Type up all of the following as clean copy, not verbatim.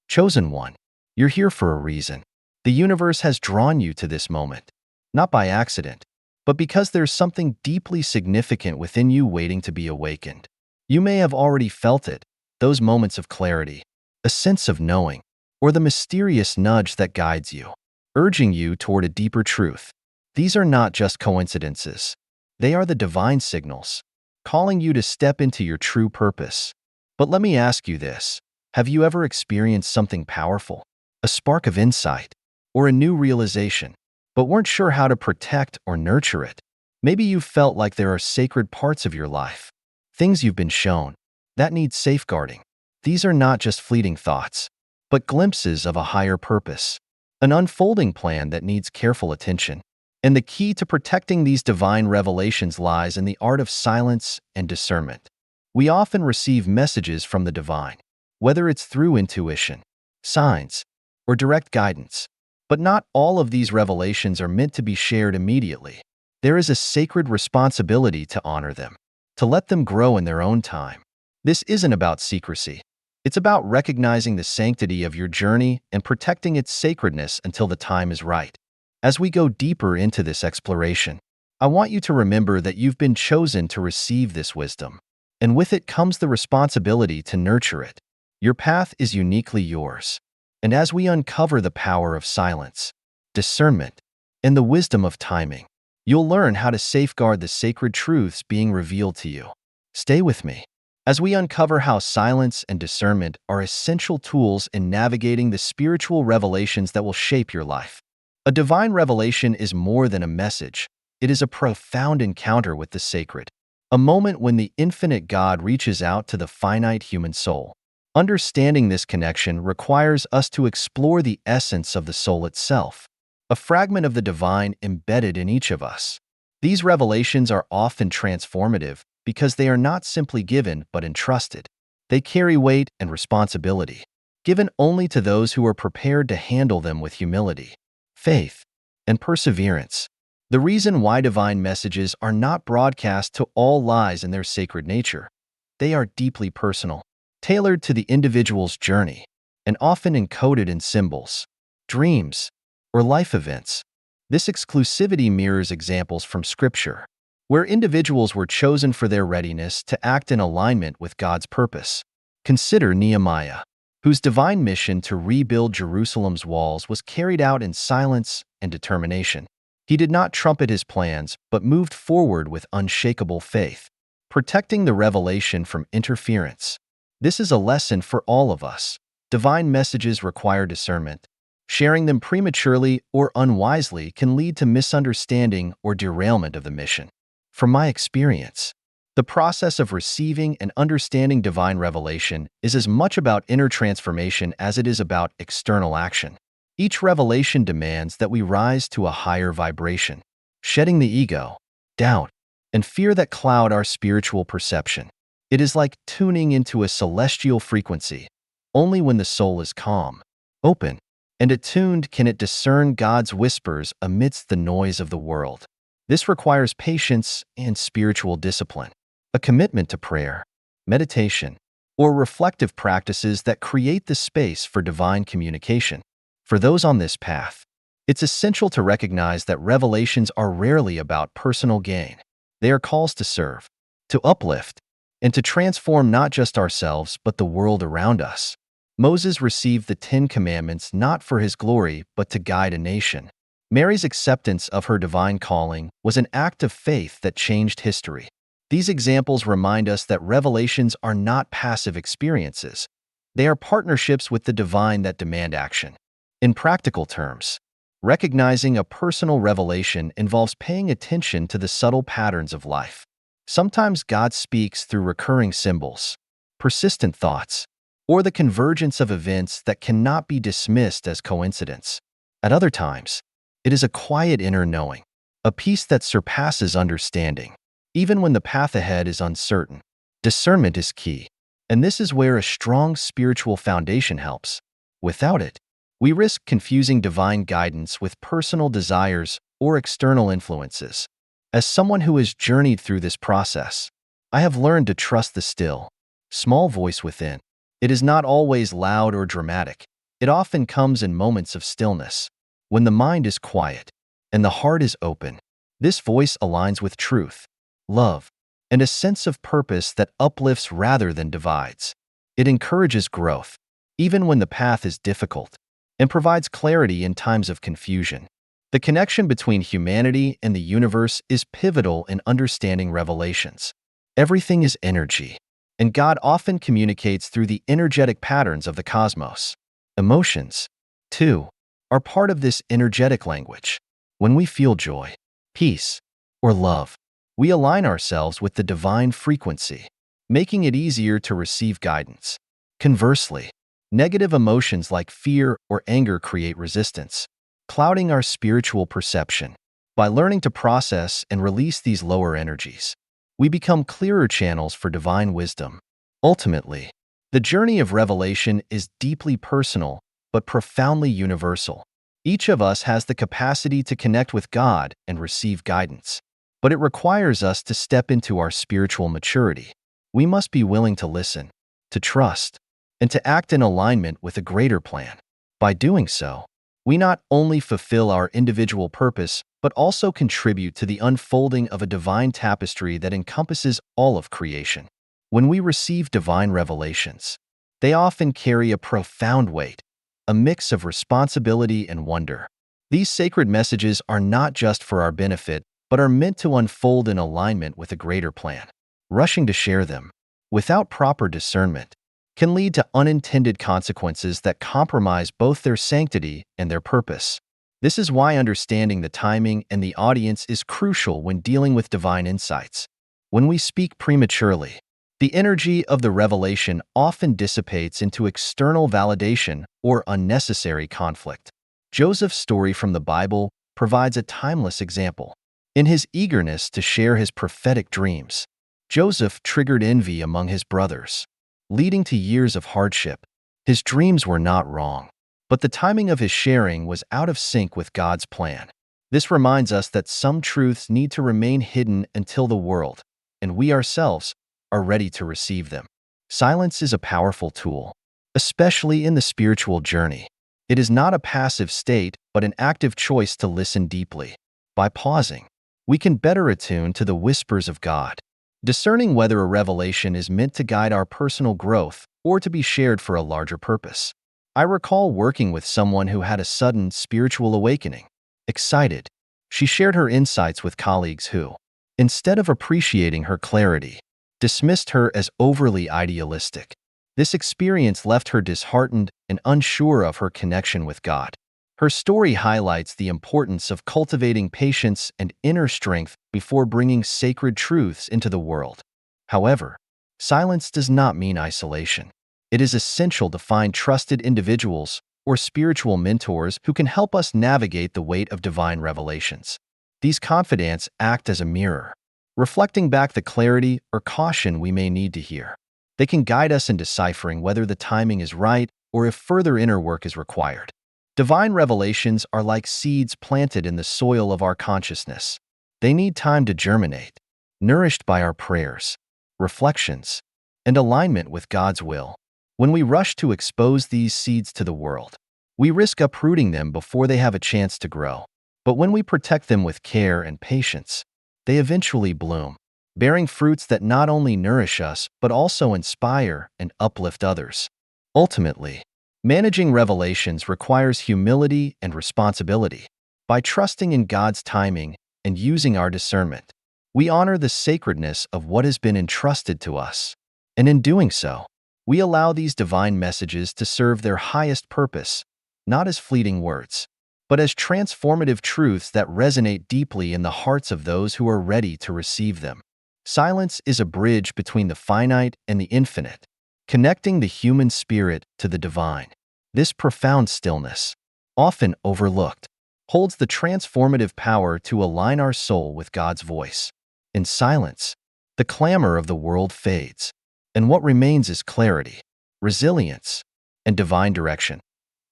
Chosen one, you're here for a reason. The universe has drawn you to this moment, not by accident, but because there's something deeply significant within you waiting to be awakened. You may have already felt it, those moments of clarity, a sense of knowing, or the mysterious nudge that guides you, urging you toward a deeper truth. These are not just coincidences. They are the divine signals, calling you to step into your true purpose. But let me ask you this. Have you ever experienced something powerful, a spark of insight, or a new realization, but weren't sure how to protect or nurture it? Maybe you've felt like there are sacred parts of your life, things you've been shown, that need safeguarding. These are not just fleeting thoughts, but glimpses of a higher purpose, an unfolding plan that needs careful attention. And the key to protecting these divine revelations lies in the art of silence and discernment. We often receive messages from the divine, whether it's through intuition, signs, or direct guidance. But not all of these revelations are meant to be shared immediately. There is a sacred responsibility to honor them, to let them grow in their own time. This isn't about secrecy. It's about recognizing the sanctity of your journey and protecting its sacredness until the time is right. As we go deeper into this exploration, I want you to remember that you've been chosen to receive this wisdom, and with it comes the responsibility to nurture it. Your path is uniquely yours. And as we uncover the power of silence, discernment, and the wisdom of timing, you'll learn how to safeguard the sacred truths being revealed to you. Stay with me as we uncover how silence and discernment are essential tools in navigating the spiritual revelations that will shape your life. A divine revelation is more than a message. It is a profound encounter with the sacred, a moment when the infinite God reaches out to the finite human soul. Understanding this connection requires us to explore the essence of the soul itself, a fragment of the divine embedded in each of us. These revelations are often transformative because they are not simply given but entrusted. They carry weight and responsibility, given only to those who are prepared to handle them with humility, faith, and perseverance. The reason why divine messages are not broadcast to all lies in their sacred nature. They are deeply personal, tailored to the individual's journey, and often encoded in symbols, dreams, or life events. This exclusivity mirrors examples from Scripture, where individuals were chosen for their readiness to act in alignment with God's purpose. Consider Nehemiah, whose divine mission to rebuild Jerusalem's walls was carried out in silence and determination. He did not trumpet his plans, but moved forward with unshakable faith, protecting the revelation from interference. This is a lesson for all of us. Divine messages require discernment. Sharing them prematurely or unwisely can lead to misunderstanding or derailment of the mission. From my experience, the process of receiving and understanding divine revelation is as much about inner transformation as it is about external action. Each revelation demands that we rise to a higher vibration, shedding the ego, doubt, and fear that cloud our spiritual perception. It is like tuning into a celestial frequency. Only when the soul is calm, open, and attuned can it discern God's whispers amidst the noise of the world. This requires patience and spiritual discipline, a commitment to prayer, meditation, or reflective practices that create the space for divine communication. For those on this path, it's essential to recognize that revelations are rarely about personal gain. They are calls to serve, to uplift, and to transform not just ourselves but the world around us. Moses received the 10 Commandments not for his glory but to guide a nation. Mary's acceptance of her divine calling was an act of faith that changed history. These examples remind us that revelations are not passive experiences. They are partnerships with the divine that demand action. In practical terms, recognizing a personal revelation involves paying attention to the subtle patterns of life. Sometimes God speaks through recurring symbols, persistent thoughts, or the convergence of events that cannot be dismissed as coincidence. At other times, it is a quiet inner knowing, a peace that surpasses understanding. Even when the path ahead is uncertain, discernment is key, and this is where a strong spiritual foundation helps. Without it, we risk confusing divine guidance with personal desires or external influences. As someone who has journeyed through this process, I have learned to trust the still, small voice within. It is not always loud or dramatic. It often comes in moments of stillness, when the mind is quiet and the heart is open. This voice aligns with truth, love, and a sense of purpose that uplifts rather than divides. It encourages growth, even when the path is difficult, and provides clarity in times of confusion. The connection between humanity and the universe is pivotal in understanding revelations. Everything is energy, and God often communicates through the energetic patterns of the cosmos. Emotions, too, are part of this energetic language. When we feel joy, peace, or love, we align ourselves with the divine frequency, making it easier to receive guidance. Conversely, negative emotions like fear or anger create resistance, clouding our spiritual perception. By learning to process and release these lower energies, we become clearer channels for divine wisdom. Ultimately, the journey of revelation is deeply personal but profoundly universal. Each of us has the capacity to connect with God and receive guidance, but it requires us to step into our spiritual maturity. We must be willing to listen, to trust, and to act in alignment with a greater plan. By doing so, we not only fulfill our individual purpose, but also contribute to the unfolding of a divine tapestry that encompasses all of creation. When we receive divine revelations, they often carry a profound weight, a mix of responsibility and wonder. These sacred messages are not just for our benefit, but are meant to unfold in alignment with a greater plan. Rushing to share them, without proper discernment, can lead to unintended consequences that compromise both their sanctity and their purpose. This is why understanding the timing and the audience is crucial when dealing with divine insights. When we speak prematurely, the energy of the revelation often dissipates into external validation or unnecessary conflict. Joseph's story from the Bible provides a timeless example. In his eagerness to share his prophetic dreams, Joseph triggered envy among his brothers, leading to years of hardship. His dreams were not wrong, but the timing of his sharing was out of sync with God's plan. This reminds us that some truths need to remain hidden until the world, and we ourselves, are ready to receive them. Silence is a powerful tool, especially in the spiritual journey. It is not a passive state, but an active choice to listen deeply. By pausing, we can better attune to the whispers of God, discerning whether a revelation is meant to guide our personal growth or to be shared for a larger purpose. I recall working with someone who had a sudden spiritual awakening. Excited, she shared her insights with colleagues who, instead of appreciating her clarity, dismissed her as overly idealistic. This experience left her disheartened and unsure of her connection with God. Her story highlights the importance of cultivating patience and inner strength before bringing sacred truths into the world. However, silence does not mean isolation. It is essential to find trusted individuals or spiritual mentors who can help us navigate the weight of divine revelations. These confidants act as a mirror, reflecting back the clarity or caution we may need to hear. They can guide us in deciphering whether the timing is right or if further inner work is required. Divine revelations are like seeds planted in the soil of our consciousness. They need time to germinate, nourished by our prayers, reflections, and alignment with God's will. When we rush to expose these seeds to the world, we risk uprooting them before they have a chance to grow. But when we protect them with care and patience, they eventually bloom, bearing fruits that not only nourish us but also inspire and uplift others. Ultimately, managing revelations requires humility and responsibility. By trusting in God's timing and using our discernment, we honor the sacredness of what has been entrusted to us. And in doing so, we allow these divine messages to serve their highest purpose, not as fleeting words, but as transformative truths that resonate deeply in the hearts of those who are ready to receive them. Silence is a bridge between the finite and the infinite, connecting the human spirit to the divine. This profound stillness, often overlooked, holds the transformative power to align our soul with God's voice. In silence, the clamor of the world fades, and what remains is clarity, resilience, and divine direction.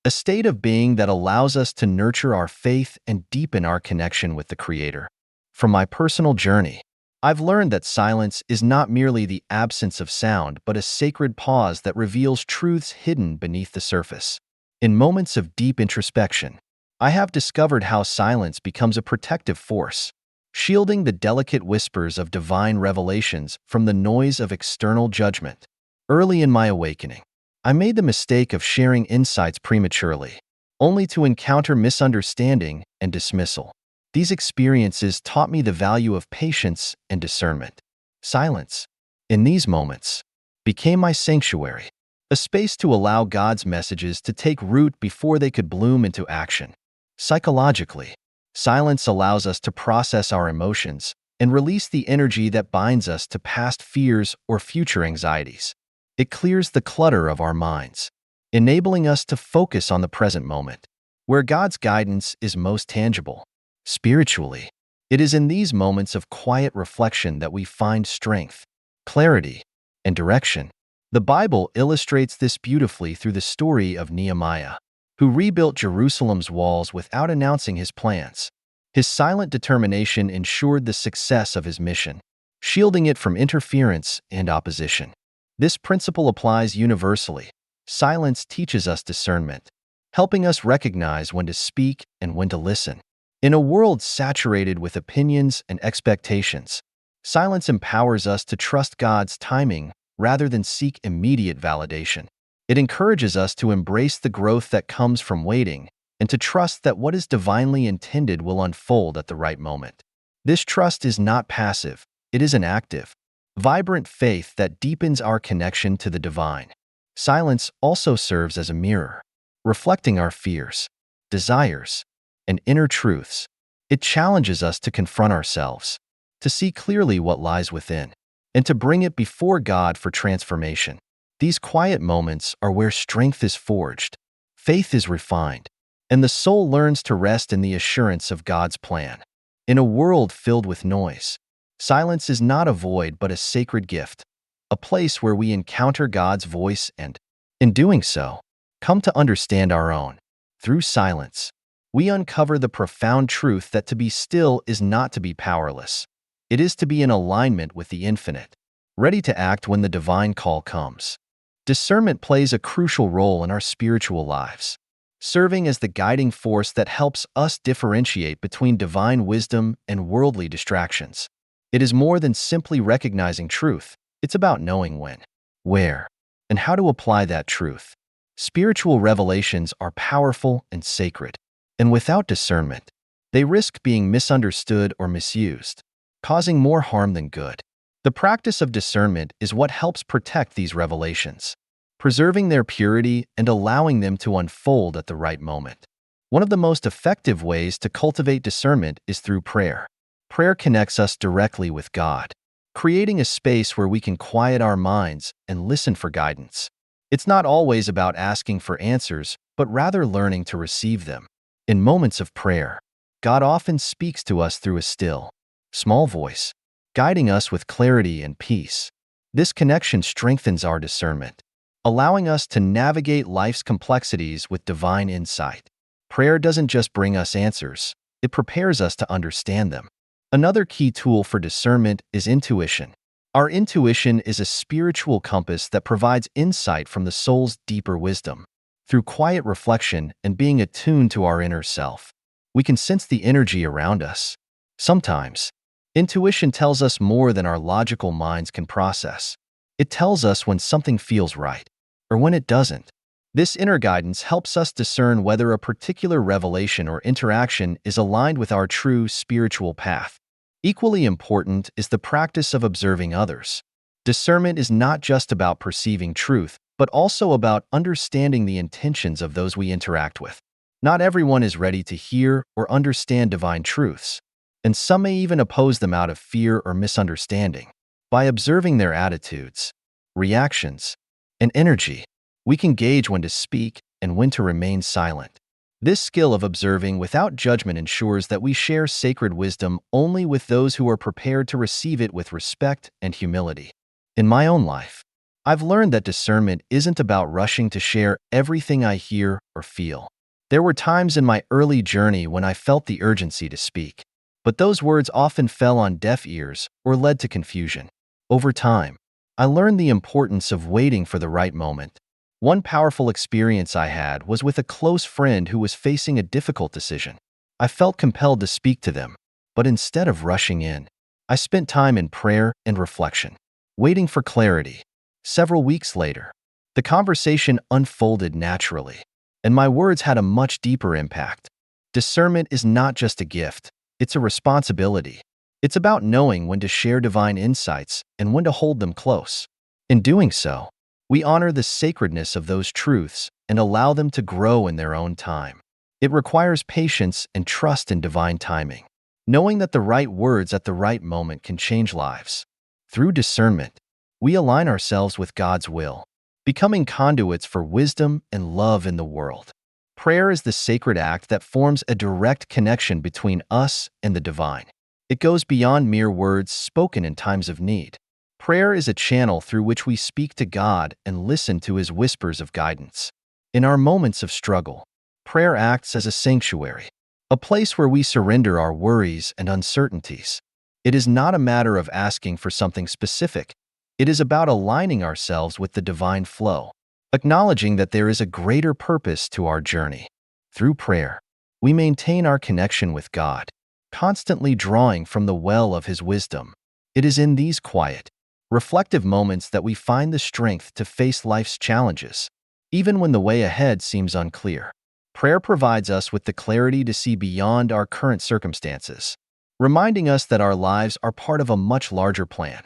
A state of being that allows us to nurture our faith and deepen our connection with the Creator. From my personal journey, I've learned that silence is not merely the absence of sound, but a sacred pause that reveals truths hidden beneath the surface. In moments of deep introspection, I have discovered how silence becomes a protective force, shielding the delicate whispers of divine revelations from the noise of external judgment. Early in my awakening, I made the mistake of sharing insights prematurely, only to encounter misunderstanding and dismissal. These experiences taught me the value of patience and discernment. Silence, in these moments, became my sanctuary, a space to allow God's messages to take root before they could bloom into action. Psychologically, silence allows us to process our emotions and release the energy that binds us to past fears or future anxieties. It clears the clutter of our minds, enabling us to focus on the present moment, where God's guidance is most tangible. Spiritually, it is in these moments of quiet reflection that we find strength, clarity, and direction. The Bible illustrates this beautifully through the story of Nehemiah, who rebuilt Jerusalem's walls without announcing his plans. His silent determination ensured the success of his mission, shielding it from interference and opposition. This principle applies universally. Silence teaches us discernment, helping us recognize when to speak and when to listen. In a world saturated with opinions and expectations, silence empowers us to trust God's timing rather than seek immediate validation. It encourages us to embrace the growth that comes from waiting and to trust that what is divinely intended will unfold at the right moment. This trust is not passive, it is an active, vibrant faith that deepens our connection to the divine. Silence also serves as a mirror, reflecting our fears, desires, and inner truths. It challenges us to confront ourselves, to see clearly what lies within, and to bring it before God for transformation. These quiet moments are where strength is forged, faith is refined, and the soul learns to rest in the assurance of God's plan. In a world filled with noise, silence is not a void but a sacred gift, a place where we encounter God's voice and, in doing so, come to understand our own. Through silence, we uncover the profound truth that to be still is not to be powerless. It is to be in alignment with the infinite, ready to act when the divine call comes. Discernment plays a crucial role in our spiritual lives, serving as the guiding force that helps us differentiate between divine wisdom and worldly distractions. It is more than simply recognizing truth. It's about knowing when, where, and how to apply that truth. Spiritual revelations are powerful and sacred, and without discernment, they risk being misunderstood or misused, causing more harm than good. The practice of discernment is what helps protect these revelations, preserving their purity and allowing them to unfold at the right moment. One of the most effective ways to cultivate discernment is through prayer. Prayer connects us directly with God, creating a space where we can quiet our minds and listen for guidance. It's not always about asking for answers, but rather learning to receive them. In moments of prayer, God often speaks to us through a still, small voice, guiding us with clarity and peace. This connection strengthens our discernment, allowing us to navigate life's complexities with divine insight. Prayer doesn't just bring us answers, it prepares us to understand them. Another key tool for discernment is intuition. Our intuition is a spiritual compass that provides insight from the soul's deeper wisdom. Through quiet reflection and being attuned to our inner self, we can sense the energy around us. Sometimes, intuition tells us more than our logical minds can process. It tells us when something feels right, or when it doesn't. This inner guidance helps us discern whether a particular revelation or interaction is aligned with our true spiritual path. Equally important is the practice of observing others. Discernment is not just about perceiving truth, but also about understanding the intentions of those we interact with. Not everyone is ready to hear or understand divine truths, and some may even oppose them out of fear or misunderstanding. By observing their attitudes, reactions, and energy, we can gauge when to speak and when to remain silent. This skill of observing without judgment ensures that we share sacred wisdom only with those who are prepared to receive it with respect and humility. In my own life, I've learned that discernment isn't about rushing to share everything I hear or feel. There were times in my early journey when I felt the urgency to speak, but those words often fell on deaf ears or led to confusion. Over time, I learned the importance of waiting for the right moment, One powerful experience I had was with a close friend who was facing a difficult decision. I felt compelled to speak to them, but instead of rushing in, I spent time in prayer and reflection, waiting for clarity. Several weeks later, the conversation unfolded naturally, and my words had a much deeper impact. Discernment is not just a gift, it's a responsibility. It's about knowing when to share divine insights and when to hold them close. In doing so, we honor the sacredness of those truths and allow them to grow in their own time. It requires patience and trust in divine timing, knowing that the right words at the right moment can change lives. Through discernment, we align ourselves with God's will, becoming conduits for wisdom and love in the world. Prayer is the sacred act that forms a direct connection between us and the divine. It goes beyond mere words spoken in times of need. Prayer is a channel through which we speak to God and listen to His whispers of guidance. In our moments of struggle, prayer acts as a sanctuary, a place where we surrender our worries and uncertainties. It is not a matter of asking for something specific. It is about aligning ourselves with the divine flow, acknowledging that there is a greater purpose to our journey. Through prayer, we maintain our connection with God, constantly drawing from the well of His wisdom. It is in these quiet, reflective moments that we find the strength to face life's challenges, even when the way ahead seems unclear. Prayer provides us with the clarity to see beyond our current circumstances, reminding us that our lives are part of a much larger plan,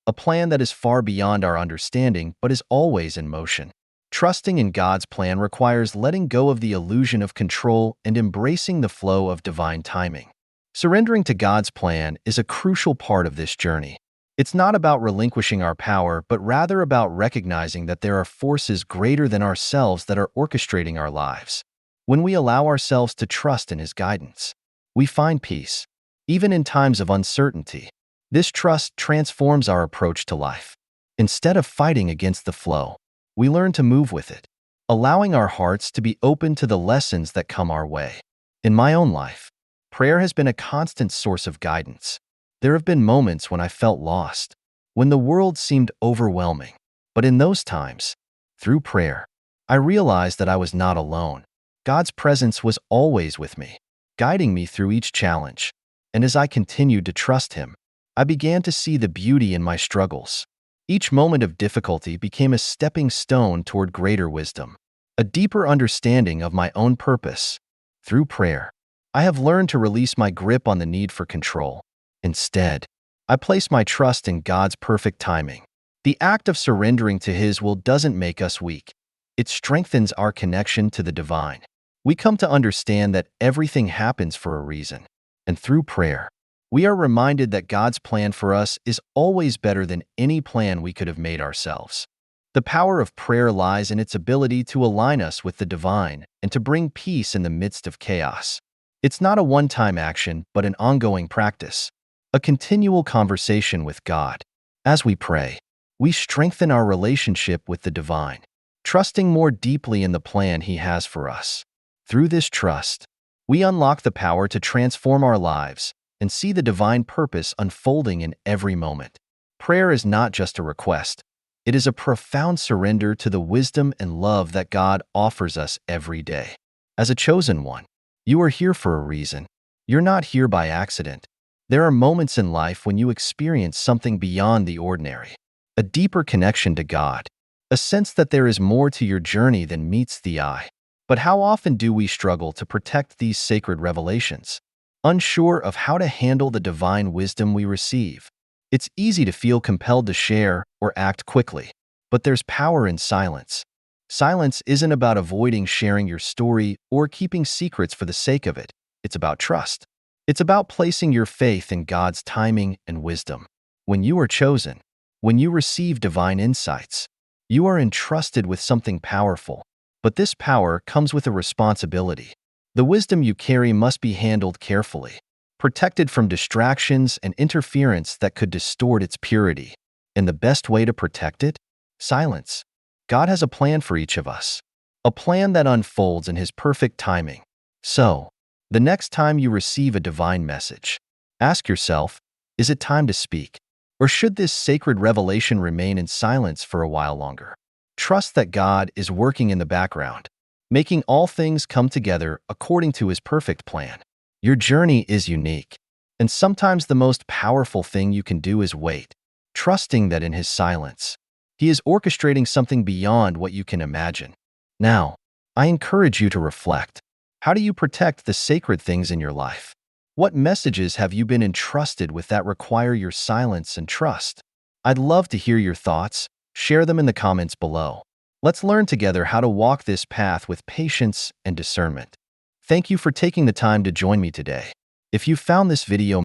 a plan that is far beyond our understanding but is always in motion. Trusting in God's plan requires letting go of the illusion of control and embracing the flow of divine timing. Surrendering to God's plan is a crucial part of this journey. It's not about relinquishing our power, but rather about recognizing that there are forces greater than ourselves that are orchestrating our lives. When we allow ourselves to trust in His guidance, we find peace, even in times of uncertainty. This trust transforms our approach to life. Instead of fighting against the flow, we learn to move with it, allowing our hearts to be open to the lessons that come our way. In my own life, prayer has been a constant source of guidance. There have been moments when I felt lost, when the world seemed overwhelming. But in those times, through prayer, I realized that I was not alone. God's presence was always with me, guiding me through each challenge. And as I continued to trust Him, I began to see the beauty in my struggles. Each moment of difficulty became a stepping stone toward greater wisdom, a deeper understanding of my own purpose. Through prayer, I have learned to release my grip on the need for control. Instead, I place my trust in God's perfect timing. The act of surrendering to His will doesn't make us weak. It strengthens our connection to the divine. We come to understand that everything happens for a reason. And through prayer, we are reminded that God's plan for us is always better than any plan we could have made ourselves. The power of prayer lies in its ability to align us with the divine and to bring peace in the midst of chaos. It's not a one-time action, but an ongoing practice, a continual conversation with God. As we pray, we strengthen our relationship with the divine, trusting more deeply in the plan He has for us. Through this trust, we unlock the power to transform our lives and see the divine purpose unfolding in every moment. Prayer is not just a request. It is a profound surrender to the wisdom and love that God offers us every day. As a chosen one, you are here for a reason. You're not here by accident. There are moments in life when you experience something beyond the ordinary, a deeper connection to God, a sense that there is more to your journey than meets the eye. But how often do we struggle to protect these sacred revelations, unsure of how to handle the divine wisdom we receive? It's easy to feel compelled to share or act quickly, but there's power in silence. Silence isn't about avoiding sharing your story or keeping secrets for the sake of it. It's about trust. It's about placing your faith in God's timing and wisdom. When you are chosen, when you receive divine insights, you are entrusted with something powerful. But this power comes with a responsibility. The wisdom you carry must be handled carefully, protected from distractions and interference that could distort its purity. And the best way to protect it? Silence. God has a plan for each of us, a plan that unfolds in His perfect timing. So, the next time you receive a divine message, ask yourself, is it time to speak? Or should this sacred revelation remain in silence for a while longer? Trust that God is working in the background, making all things come together according to His perfect plan. Your journey is unique, and sometimes the most powerful thing you can do is wait, trusting that in His silence, He is orchestrating something beyond what you can imagine. Now, I encourage you to reflect. How do you protect the sacred things in your life? What messages have you been entrusted with that require your silence and trust? I'd love to hear your thoughts. Share them in the comments below. Let's learn together how to walk this path with patience and discernment. Thank you for taking the time to join me today. If you found this video